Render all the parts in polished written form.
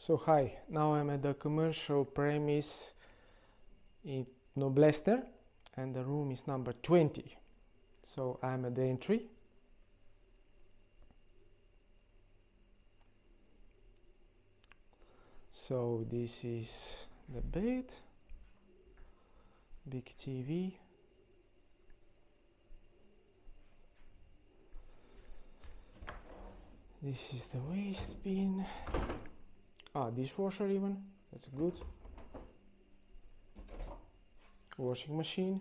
So hi, now I'm at the commercial premise in Noblessner and the room is number 20. So I'm at the entry. So this is the bed, big TV. This is the waste bin. Dishwasher even, that's good. Washing machine,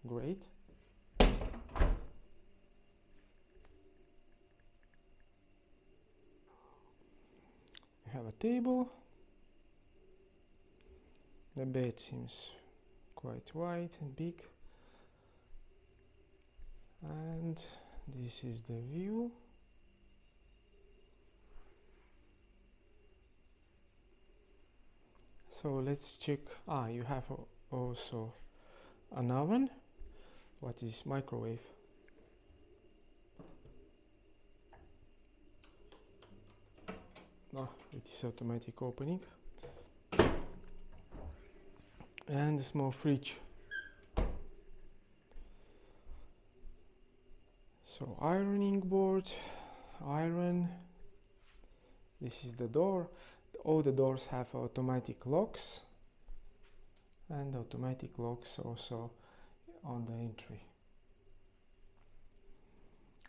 great. You have a table. The bed seems quite wide and big. And this is the view. So let's check. You have also an oven. What is microwave? It is automatic opening. And a small fridge. So ironing board, iron. This is the door. All the doors have automatic locks and automatic locks also on the entry.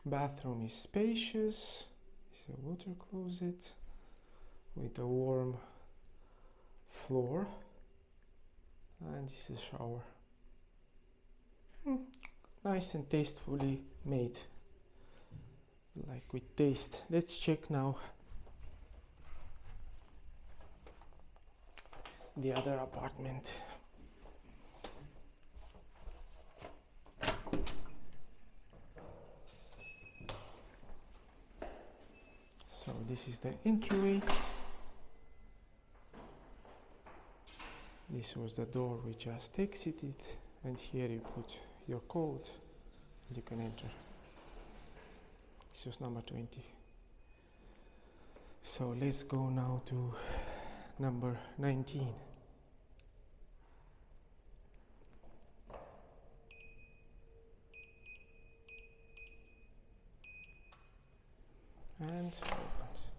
Bathroom is spacious. It's a water closet with a warm floor, and this is a shower. Nice and tastefully made, like with taste. Let's check now the other apartment. So this is the entryway. This was the door we just exited, and here you put your code and you can enter. This was number 20. So let's go now to number 19. And opens.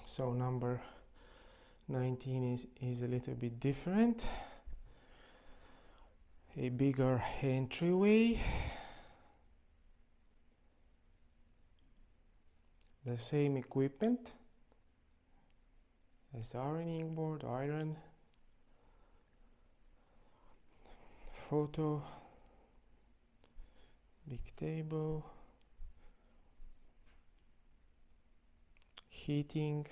So number 19 is a little bit different. A bigger entryway. The same equipment as ironing board, iron, photo, big table, heating.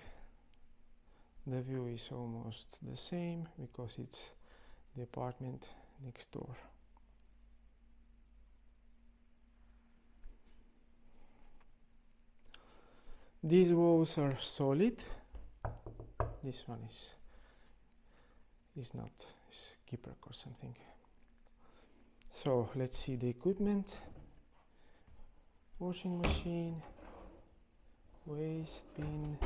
The view is almost the same because it's the apartment next door. These walls are solid. This one is not, is gyprock or something. So let's see the equipment. Washing machine, waste bin,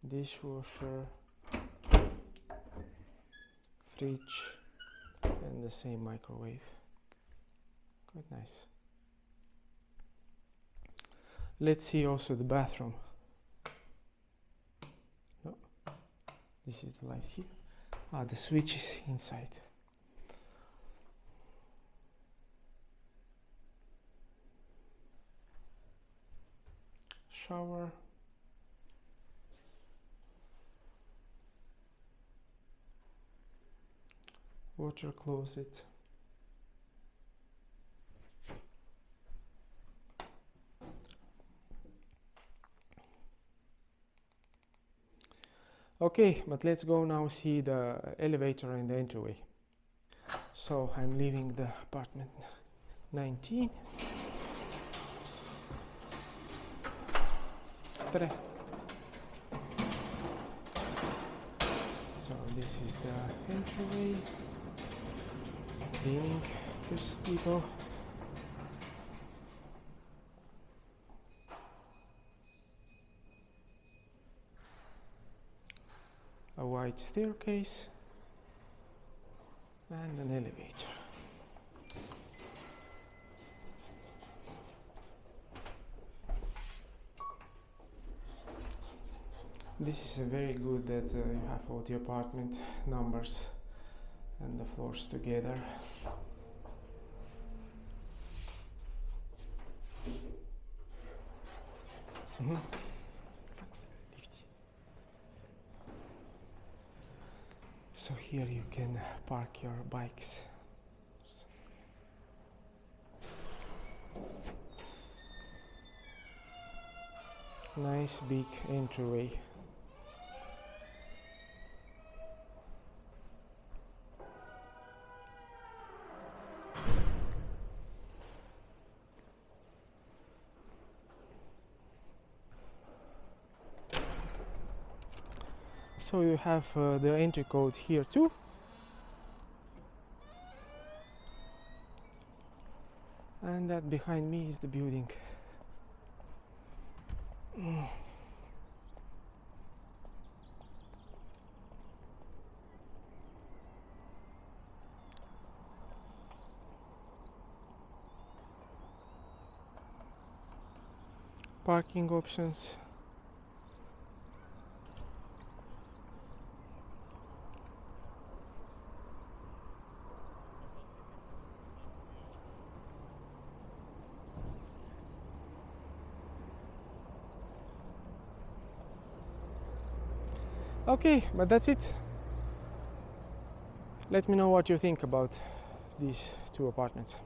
dishwasher, fridge, and the same microwave. Quite nice. Let's see also the bathroom. No, this is the light here. The switch is inside. Shower. Water closet. Okay, but let's go now see the elevator and the entryway. So I'm leaving the apartment 19. So this is the entryway. cleaning. There's people. wide staircase and an elevator. This is very good that you have all the apartment numbers and the floors together. So here you can park your bikes. Nice big entryway. So you have the entry code here too. And that behind me is the building. Parking options. Okay, but that's it. Let me know what you think about these two apartments.